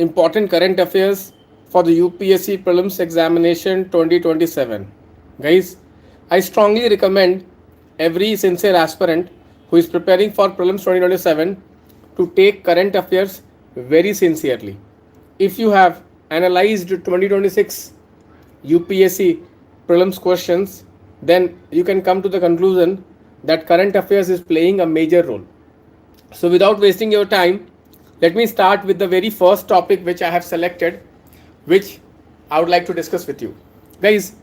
important current affairs for the UPSC Prelims Examination 2027. Guys, I strongly recommend every sincere aspirant who is preparing for Prelims 2027 to take current affairs very sincerely. If you have analyzed 2026 UPSC Prelims questions, then you can come to the conclusion that current affairs is playing a major role. So without wasting your time, let me start with the very first topic which I have selected, which I would like to discuss with you. Guys,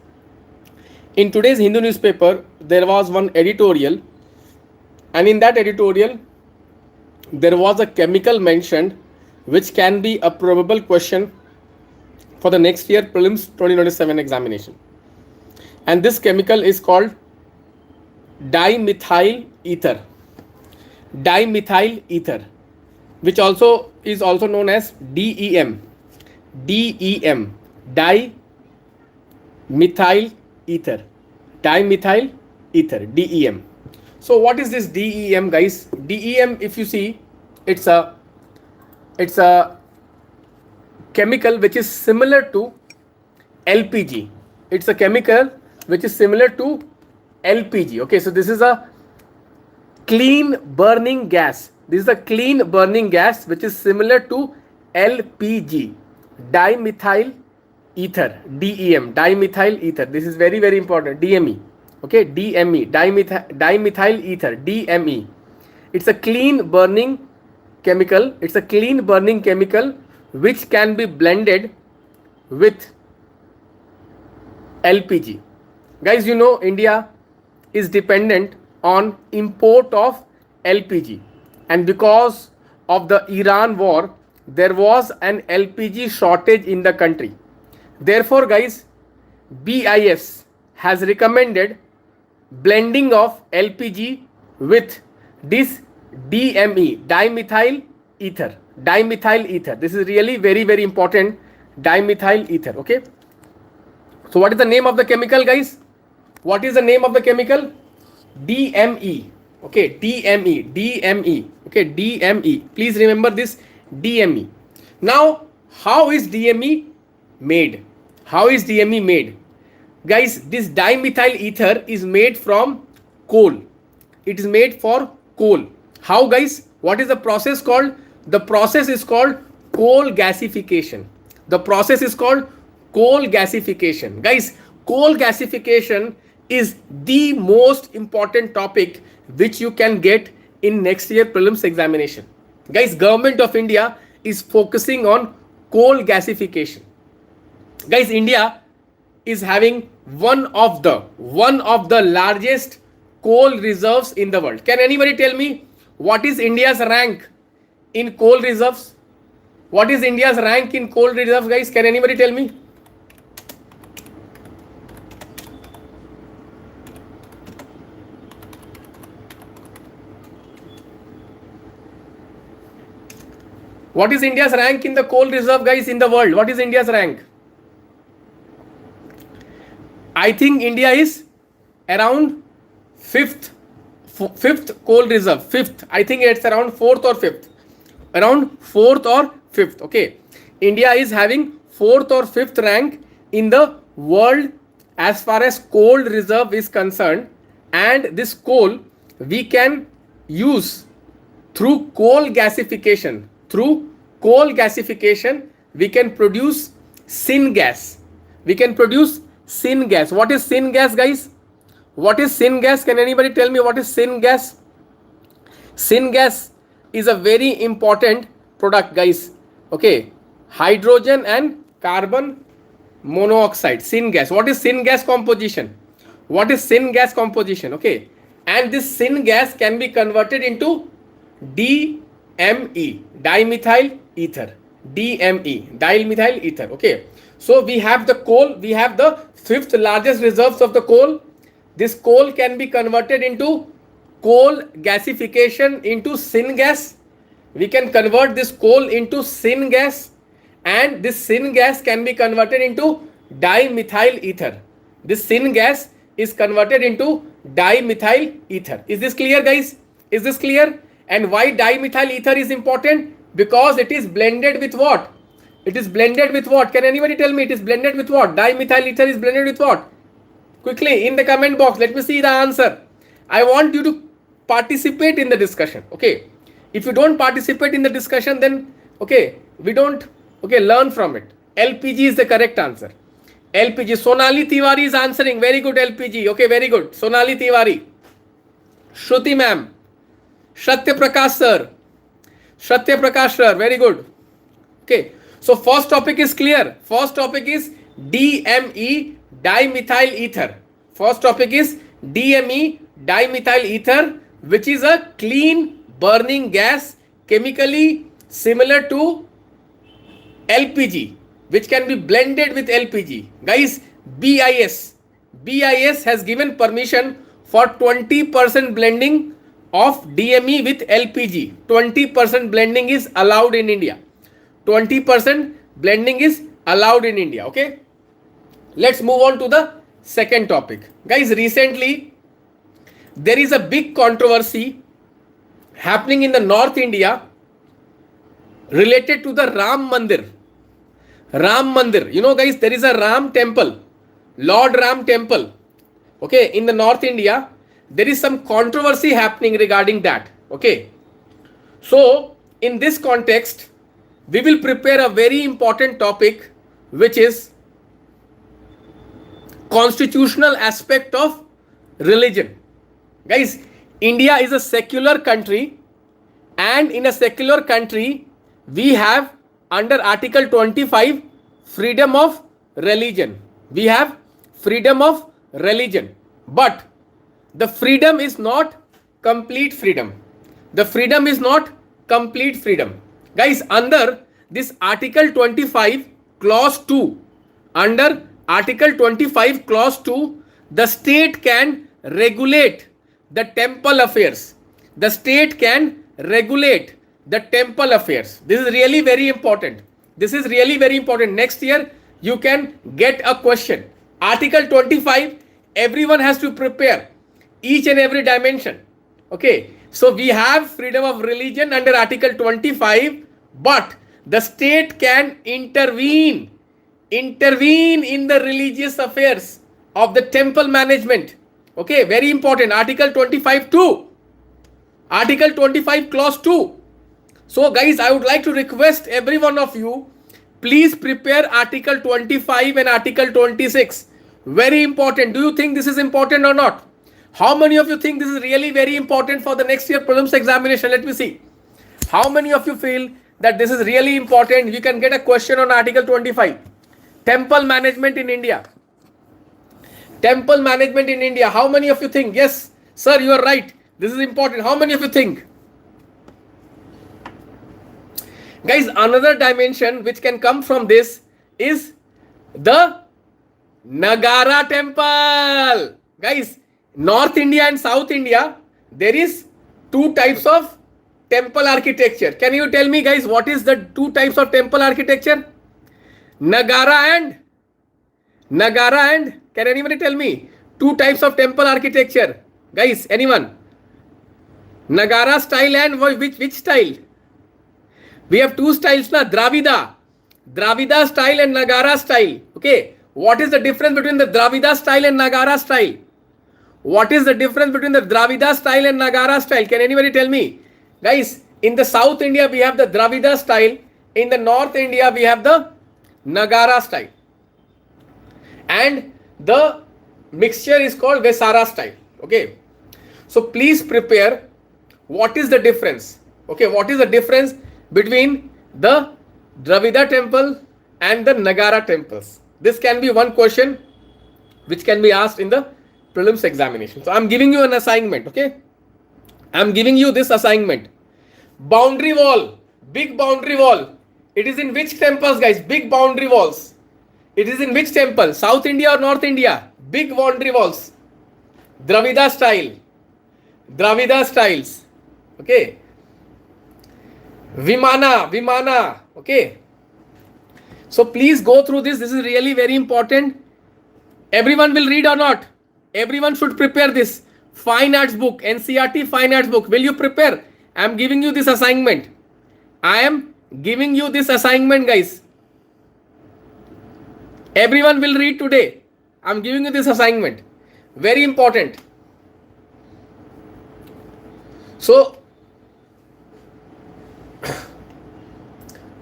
in today's Hindu newspaper, there was one editorial, and in that editorial, there was a chemical mentioned which can be a probable question for the next year Prelims 2027 examination. And this chemical is called dimethyl ether. Dimethyl ether, which also is also known as DEM. DEM, dimethyl ether. Dimethyl ether, DEM. So what is this DEM, guys? DEM, if you see, it's a chemical which is similar to LPG. It's a chemical which is similar to LPG. Okay, so this is a clean burning gas. This is a clean burning gas which is similar to LPG, dimethyl ether, DEM, dimethyl ether. This is very, very important. DME. Okay, DME, dimethyl ether, DME. It's a clean burning chemical. It's a clean burning chemical which can be blended with LPG. Guys, you know India is dependent on import of LPG, and because of the Iran war, there was an LPG shortage in the country. Therefore, guys, BIS has recommended blending of LPG with this DME, dimethyl ether. Dimethyl ether. This is really very, very important. Dimethyl ether. Okay. So what is the name of the chemical, guys? What is the name of the chemical? DME. Okay, DME, DME. Okay, DME. Please remember this, DME. Now, how is DME made? How is DME made? Guys, this dimethyl ether is made from coal. It is made for coal. How, guys? What is the process called? The process is called coal gasification. The process is called coal gasification. Guys, coal gasification is the most important topic which you can get in next year prelims examination. Guys, Government of India is focusing on coal gasification. Guys, India is having one of the largest coal reserves in the world. Can anybody tell me what is India's rank in coal reserves? What is India's rank in coal reserves, guys? Can anybody tell me? What is India's rank in the coal reserve, guys, in the world? What is India's rank? I think India is around fifth coal reserve. Fifth. I think it's around fourth or fifth. Around fourth or fifth. Okay. India is having fourth or fifth rank in the world as far as coal reserve is concerned. And this coal we can use through coal gasification. Through coal gasification, we can produce syngas. We can produce syngas. What is syngas, guys? What is syngas? Can anybody tell me what is syngas? Syngas is a very important product, guys. Okay, hydrogen and carbon monoxide. Syngas. What is syngas composition? What is syngas composition? Okay, and this syngas can be converted into DME, dimethyl ether. DME, dimethyl ether. Okay, so we have the coal. We have the fifth largest reserves of the coal. This coal can be converted into coal gasification into syngas. We can convert this coal into syngas, and this syngas can be converted into dimethyl ether. This syngas is converted into dimethyl ether. Is this clear, guys? Is this clear? And why dimethyl ether is important? Because it is blended with what? It is blended with what? Can anybody tell me? It is blended with what? Dimethyl ether is blended with what? Quickly in the comment box, let me see the answer. I want you to participate in the discussion. Okay. If you don't participate in the discussion, then okay, we don't learn from it. LPG is the correct answer. LPG. Sonali Tiwari is answering. Very good, LPG. Okay, very good. Sonali Tiwari. Shruti ma'am. Satya Prakash sir. Satya Prakash sir. Very good. Okay. So first topic is clear. First topic is DME, dimethyl ether. First topic is DME, dimethyl ether, which is a clean burning gas, chemically similar to LPG, which can be blended with LPG. Guys, BIS has given permission for 20% blending of DME with LPG. 20% blending is allowed in India. 20% blending is allowed in India. Okay. Let's move on to the second topic. Guys, recently there is a big controversy happening in the North India related to the Ram Mandir. Ram Mandir. You know, guys, there is a Ram temple, Lord Ram temple. Okay, in the North India, there is some controversy happening regarding that. Okay. So, in this context, we will prepare a very important topic, which is constitutional aspect of religion. Guys, India is a secular country, and in a secular country, we have under Article 25 freedom of religion. We have freedom of religion, but the freedom is not complete freedom. The freedom is not complete freedom. Guys, under this Article 25 clause 2, under Article 25 clause 2, the state can regulate the temple affairs. The state can regulate the temple affairs. This is really very important. This is really very important. Next year, you can get a question. Article 25, everyone has to prepare each and every dimension. Okay. So we have freedom of religion under Article 25, but the state can intervene in the religious affairs of the temple management. Okay, very important. Article 25 2. Article 25 clause 2. So guys, I would like to request every one of you, please prepare Article 25 and Article 26. Very important. Do you think this is important or not? How many of you think this is really very important for the next year prelims examination? Let me see. How many of you feel that this is really important? You can get a question on Article 25. Temple management in India. Temple management in India. How many of you think? Yes, sir, you are right. This is important. How many of you think? Guys, another dimension which can come from this is the Nagara temple. Guys, North India and South India, there is two types of temple architecture. Can you tell me, guys, what is the two types of temple architecture? Nagara and can anybody tell me two types of temple architecture? Guys, anyone? Nagara style and which style? We have two styles na, Dravida style and Nagara style. Okay, what is the difference between the Dravida style and Nagara style? What is the difference between the Dravida style and Nagara style? Can anybody tell me? Guys, in the South India, we have the Dravida style. In the North India, we have the Nagara style. And the mixture is called Vesara style. Okay. So please prepare what is the difference. Okay. What is the difference between the Dravida temple and the Nagara temples? This can be one question which can be asked in the prelims examination. So I'm giving you an assignment. Okay. I'm giving you this assignment. Boundary wall. Big boundary wall. It is in which temples, guys? Big boundary walls. It is in which temple? South India or North India? Big boundary walls. Dravida style. Dravida styles. Okay. Vimana. Okay. So please go through this. This is really very important. Everyone will read or not? Everyone should prepare this. Fine arts book. NCERT fine arts book. Will you prepare? I am giving you this assignment. I am giving you this assignment, guys. Everyone will read today. I'm giving you this assignment. Very important. So,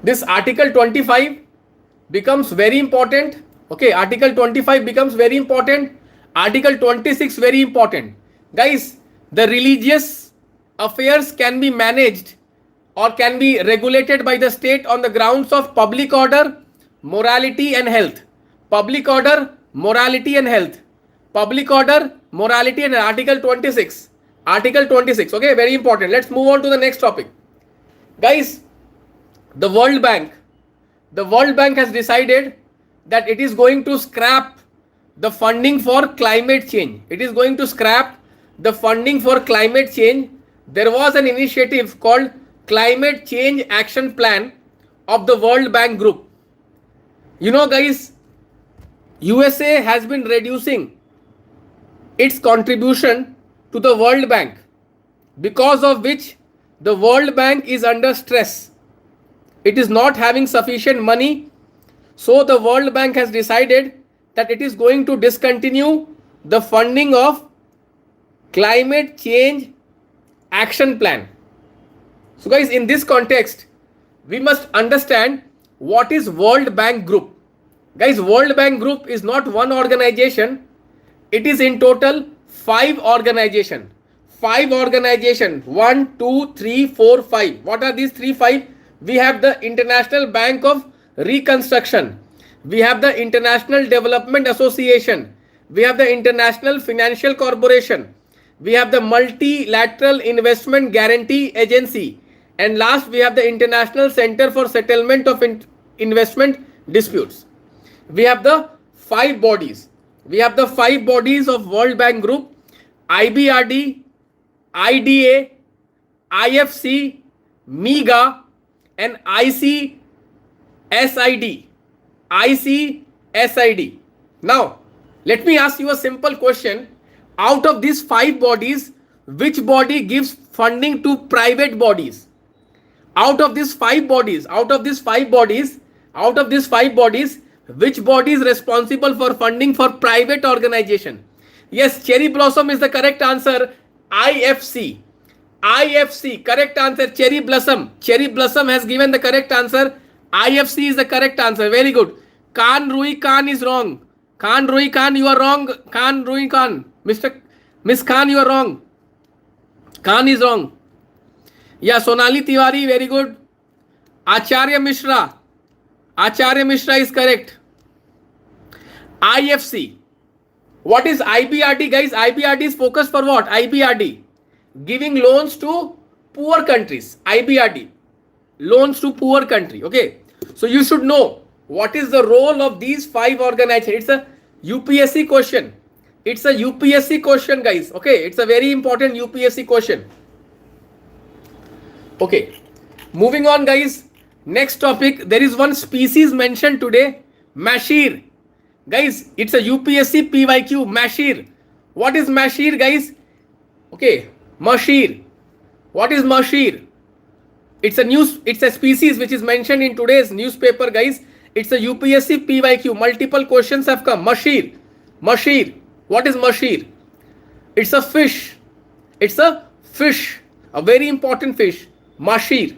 this Article 25 becomes very important. Okay, Article 25 becomes very important. Article 26 very important. Guys, the religious affairs can be managed or can be regulated by the state on the grounds of public order, morality and health. Public order, morality and health. Public order, morality and Article 26. Article 26. Okay, very important. Let's move on to the next topic. Guys, the World Bank has decided that it is going to scrap the funding for climate change. It is going to scrap the funding for climate change. There was an initiative called Climate Change Action Plan of the World Bank Group. You know, guys, USA has been reducing its contribution to the World Bank, because of which the World Bank is under stress. It is not having sufficient money. So the World Bank has decided that it is going to discontinue the funding of Climate Change Action Plan. So guys, in this context, we must understand what is World Bank Group. Guys, World Bank Group is not one organization. It is in total 5 organizations. 5 organizations. 1, 2, 3, 4, 5. What are these 3, 5? We have the International Bank of Reconstruction. We have the International Development Association. We have the International Financial Corporation. We have the Multilateral Investment Guarantee Agency. And last, we have the International Center for Settlement of Investment Disputes. We have the 5 bodies. We have the 5 bodies of World Bank Group: IBRD, IDA, IFC, MEGA, and ICSID. ICSID. Now, let me ask you a simple question. Out of these 5 bodies, which body gives funding to private bodies? Out of these 5 bodies, which body is responsible for funding for private organization? Yes, Cherry Blossom is the correct answer. IFC. IFC, correct answer. Cherry Blossom. Cherry Blossom has given the correct answer. IFC is the correct answer. Very good. Khan Rui Khan is wrong. Khan Rui Khan, you are wrong. Khan Rui Khan. Miss Khan, you are wrong. Khan is wrong. Yeah, Sonali Tiwari, very good. Acharya Mishra. Acharya Mishra is correct. IFC. What is IBRD, guys? IBRD is focused for what? IBRD. Giving loans to poor countries. IBRD. Loans to poor country. Okay. So you should know what is the role of these 5 organizations. It's a UPSC question. It's a UPSC question, guys. Okay. It's a very important UPSC question. Okay. Moving on, guys. Next topic. There is one species mentioned today. Mashir. Guys, it's a UPSC PYQ. Mashir. What is Mashir, guys? Okay. Mashir. What is Mashir? It's a species which is mentioned in today's newspaper, guys. It's a UPSC PYQ. Multiple questions have come. Mashir. Mashir. What is Mashir? It's a fish. It's a fish. A very important fish. Mashir.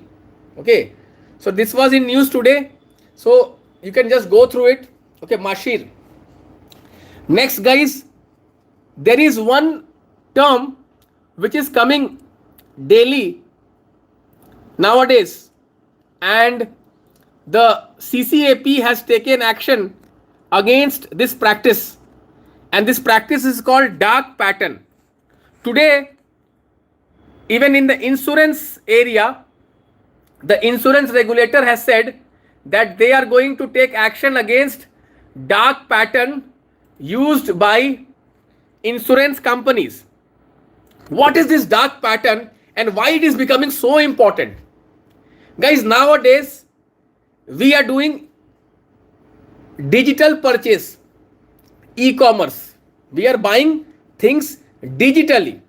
Okay. So this was in news today. So you can just go through it. Okay. Mashir. Next, guys. There is one term which is coming daily nowadays, and the CCAP has taken action against this practice, and this practice is called dark pattern. Today, even in the insurance area, the insurance regulator has said that they are going to take action against dark pattern used by insurance companies. What is this dark pattern and why it is becoming so important? Guys, nowadays we are doing digital purchase, e-commerce. We are buying things digitally.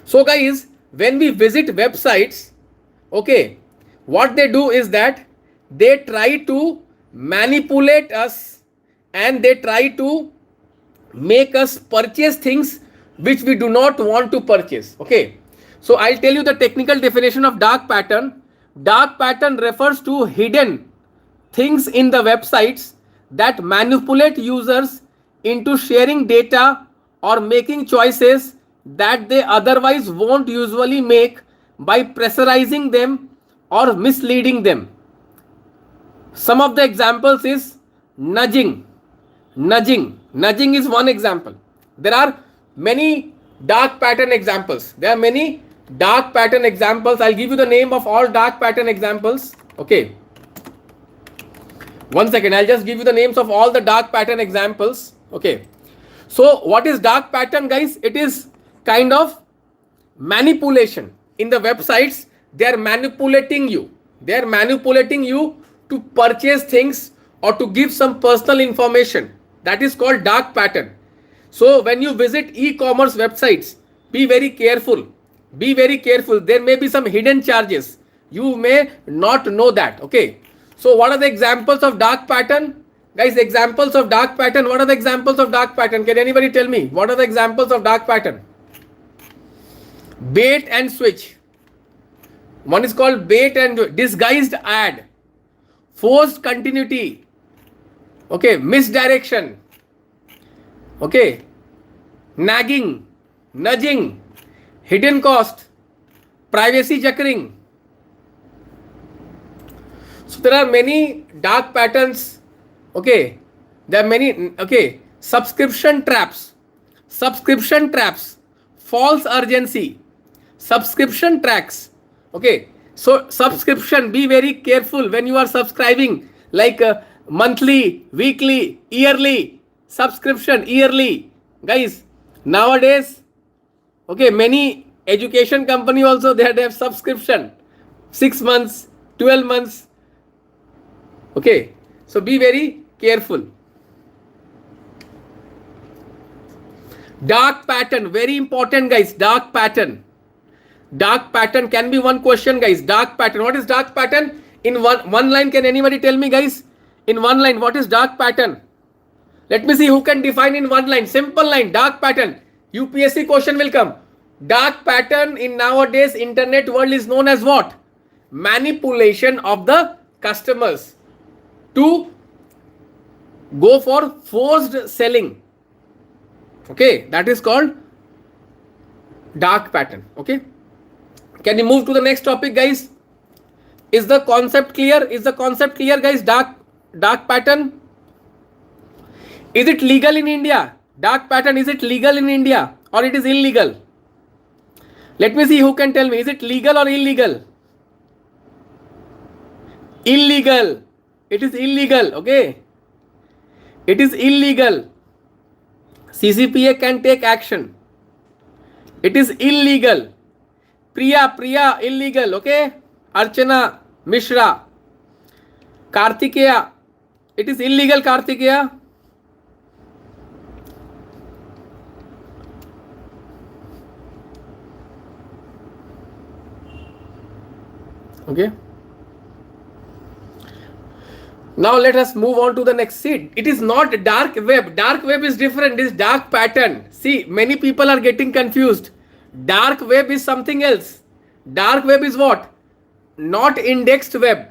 So guys, when we visit websites, okay, what they do is that they try to manipulate us and they try to make us purchase things which we do not want to purchase. Okay, so I'll tell you the technical definition of dark pattern. Dark pattern refers to hidden things in the websites that manipulate users into sharing data or making choices that they otherwise won't usually make by pressurizing them or misleading them. Some of the examples is nudging. Nudging is one example. There are many dark pattern examples. I'll give you the name of all dark pattern examples. Okay. One second. I'll just give you the names of all the dark pattern examples. Okay. So what is dark pattern, guys? It is kind of manipulation. In the websites, they are manipulating you. To purchase things or to give some personal information. That is called dark pattern. So when you visit e-commerce websites, be very careful. There may be some hidden charges. You may not know that. Okay. So what are the examples of dark pattern? Guys, examples of dark pattern. What are the examples of dark pattern? Can anybody tell me? What are the examples of dark pattern? Bait and switch. One is called bait and disguised ad. Forced continuity. Okay, misdirection. Okay, nagging, nudging, hidden cost, privacy checkering. So there are many dark patterns. Okay, there are many. Okay, subscription traps, false urgency, subscription tracks. Okay, so subscription, be very careful when you are subscribing, like monthly, weekly, yearly, subscription, yearly. Guys, nowadays, okay, many education company also, they have subscription, 6 months, 12 months. Okay, so be very careful. Dark pattern, very important, guys. Dark pattern can be one question, guys. Dark pattern. What is dark pattern? In one line, can anybody tell me, guys? In one line, what is dark pattern? Let me see who can define in one line. Simple line, dark pattern. UPSC question will come. Dark pattern in nowadays internet world is known as what? Manipulation of the customers to go for forced selling. Okay, that is called dark pattern. Okay, can you move to the next topic, guys? Is the concept clear? Guys? Dark pattern. Is it legal in India? Dark pattern, is it legal in India or it is illegal? Let me see who can tell me. Is it legal or illegal? Illegal. It is illegal. Okay, it is illegal. CCPA can take action. It is illegal. Priya, illegal. Okay. Archana, Mishra, Kartikeya, it is illegal. Kartikeya. Okay. Now let us move on to the next seed. It is not dark web. Dark web is different. It is dark pattern. See, many people are getting confused. Dark web is something else. Dark web is what? Not indexed web.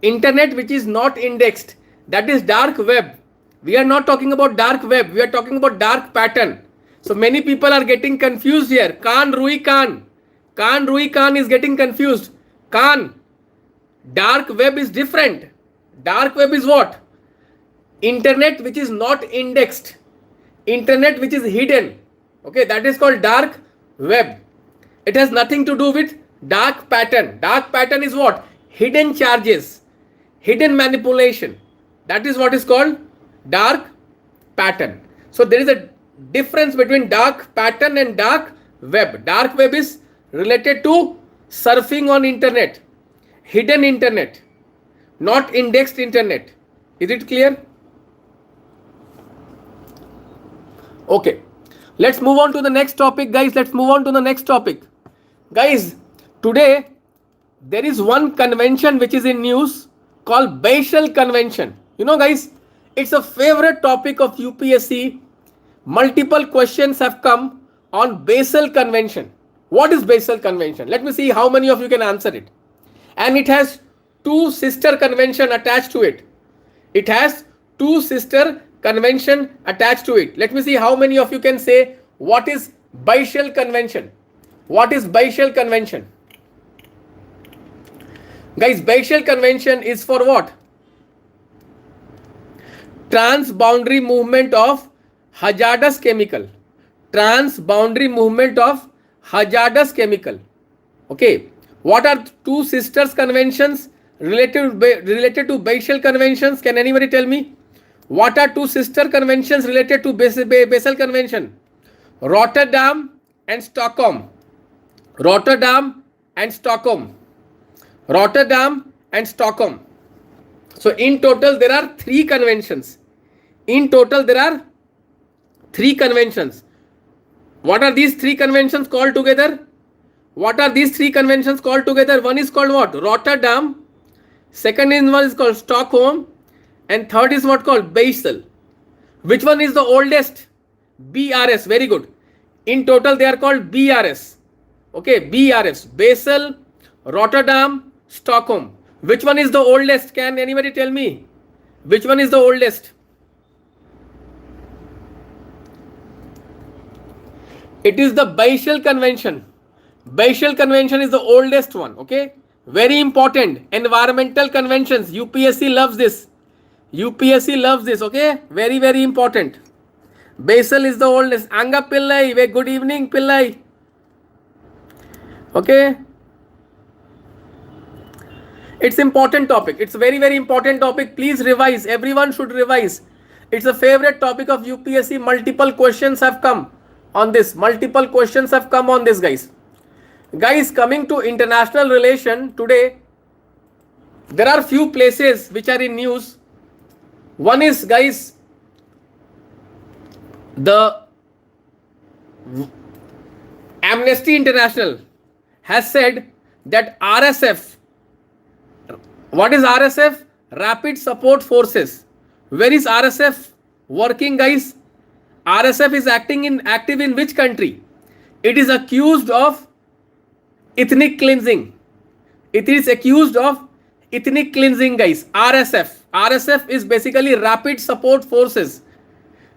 Internet which is not indexed. That is dark web. We are not talking about dark web. We are talking about dark pattern. So many people are getting confused here. Khan Rui Khan is getting confused. Khan. Dark web is different. Dark web is what? Internet which is not indexed. Internet which is hidden. Okay, that is called dark web. It has nothing to do with dark pattern. Dark pattern is what? Hidden charges, hidden manipulation. That is what is called dark pattern. So there is a difference between dark pattern and dark web. Dark web is related to surfing on internet, hidden internet, not indexed internet. Is it clear? Okay, let's move on to the next topic, guys. Guys, today there is one convention which is in news called Basel Convention. You know, guys, It's a favorite topic of UPSC. Multiple questions have come on Basel Convention. What is Basel Convention? Let me see how many of you can answer it. And it has two sister convention attached to it. It has two sister convention attached to it. Let me see how many of you can say what is Basel Convention. What is Basel Convention? Guys, Basel Convention is for what? Transboundary movement of hazardous chemical. Transboundary movement of hazardous chemical. Okay. What are two sisters conventions related to Basel conventions? Can anybody tell me? What are two sister conventions related to Basel Convention? Rotterdam and Stockholm. Rotterdam and Stockholm. Rotterdam and Stockholm. So in total there are three conventions. In total there are three conventions. What are these three conventions called together? What are these three conventions called together? One is called what? Rotterdam. Second one is called Stockholm. And third is what called Basel. Which one is the oldest? BRS. Very good. In total they are called BRS. Okay, BRS. Basel, Rotterdam, Stockholm. Which one is the oldest? Can anybody tell me? Which one is the oldest? It is the Basel Convention. Basel Convention is the oldest one. Okay. Very important. Environmental conventions. UPSC loves this. UPSC loves this. Okay. Very, very important. Basel is the oldest. Anga Pillai. Very good evening, Pillai. Okay. It's important topic. It's very, very important topic. Please revise. Everyone should revise. It's a favorite topic of UPSC. Multiple questions have come on this. Multiple questions have come on this, guys. Guys, coming to international relation today, there are few places which are in news. One is, guys, the Amnesty International has said that RSF, what is RSF? Rapid Support Forces. Where is RSF working, guys? RSF is active in which country? It is accused of ethnic cleansing. It is accused of ethnic cleansing, guys. RSF is basically Rapid Support Forces.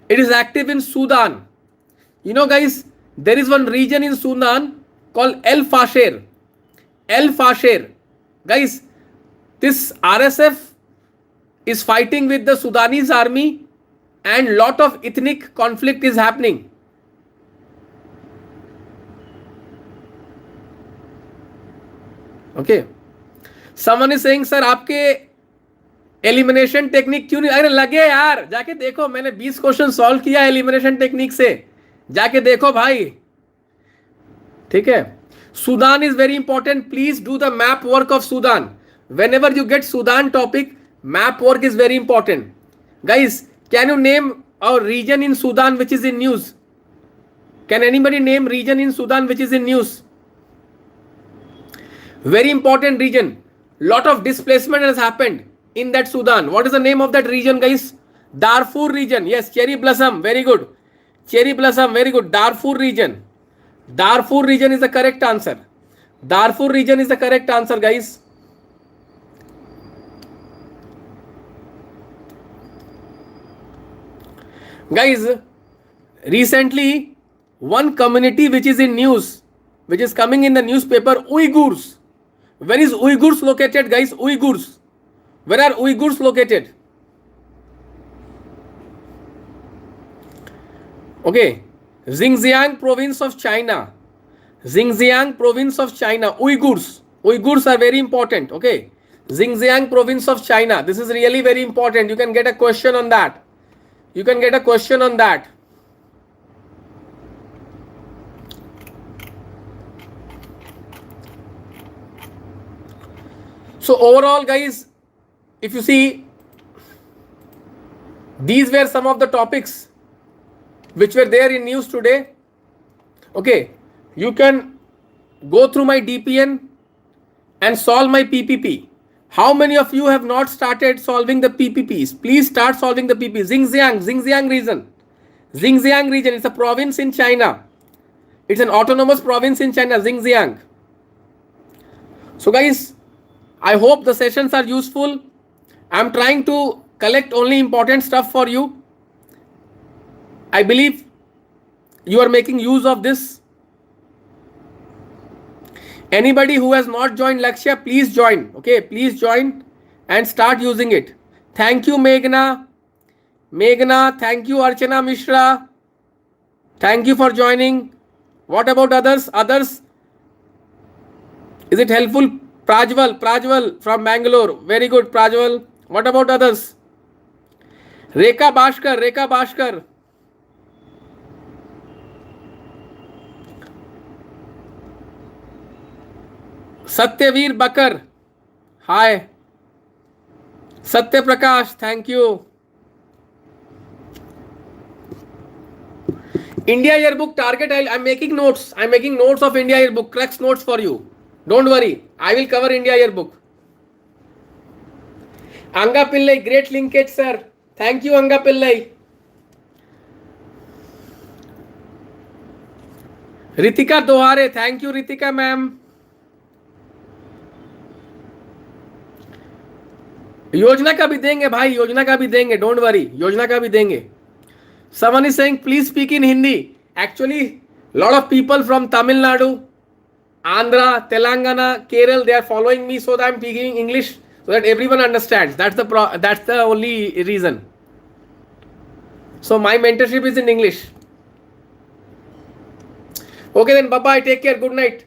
It is active in Sudan. You know, guys, there is one region in Sudan called El Fasher. El Fasher. Guys, this RSF is fighting with the Sudanese army and lot of ethnic conflict is happening. Okay. Someone is saying, sir, आपके elimination technique क्यों नहीं? अरे लगे यार, जाके देखो, मैंने 20 question solve किया एलिमिनेशन टेक्निक से, जाके देखो भाई. ठीक है. Sudan is very important. Please do the map work of Sudan. Whenever you get Sudan topic, map work is very important. Guys, can you name a region in Sudan which is in news? Can anybody name region in Sudan which is in news? Very important region. Lot of displacement has happened in that Sudan. What is the name of that region, guys? Darfur region. Yes, cherry blossom. Very good. Cherry blossom. Very good. Darfur region. Darfur region is the correct answer. Darfur region is the correct answer, guys. Guys, recently one community which is in news, which is coming in the newspaper, Uyghurs. Where is Uyghurs located, guys? Uyghurs. Where are Uyghurs located? Okay. Xinjiang province of China. Xinjiang province of China. Uyghurs. Uyghurs are very important. Okay. Xinjiang province of China. This is really very important. You can get a question on that. You can get a question on that. So overall, guys, if you see, these were some of the topics which were there in news today. Okay, you can go through my DPN and solve my PPP. How many of you have not started solving the PPPs? Please start solving the PPPs. Xinjiang region. Xinjiang region, it's a province in China. It's an autonomous province in China, Xinjiang. So guys, I hope the sessions are useful. I'm trying to collect only important stuff for you. I believe you are making use of this. Anybody who has not joined Lakshya, please join. Okay, please join and start using it. Thank you, Meghna. Meghna, thank you, Archana Mishra. Thank you for joining. What about others? Others? Is it helpful? Prajwal from Bangalore. Very good, Prajwal. What about others? Rekha Bashkar. Satyaveer Bakar. Hi. Satya Prakash, thank you. India Yearbook target, I'm making notes. I'm making notes of India Yearbook, crux notes for you. Don't worry, I will cover India Yearbook. Anga Pillai, great linkage, sir. Thank you, Anga Pillai. Ritika Dohare, thank you, Ritika ma'am. योजना का भी देंगे भाई, योजना का भी देंगे, don't worry, योजना का भी देंगे. Someone is saying please speak in Hindi. Actually, lot of people from Tamil Nadu, Andhra, Telangana, Kerala, they are following me, so that I'm speaking English so that everyone understands. That's the only reason. So my mentorship is in English. Okay then, bye bye, take care, good night.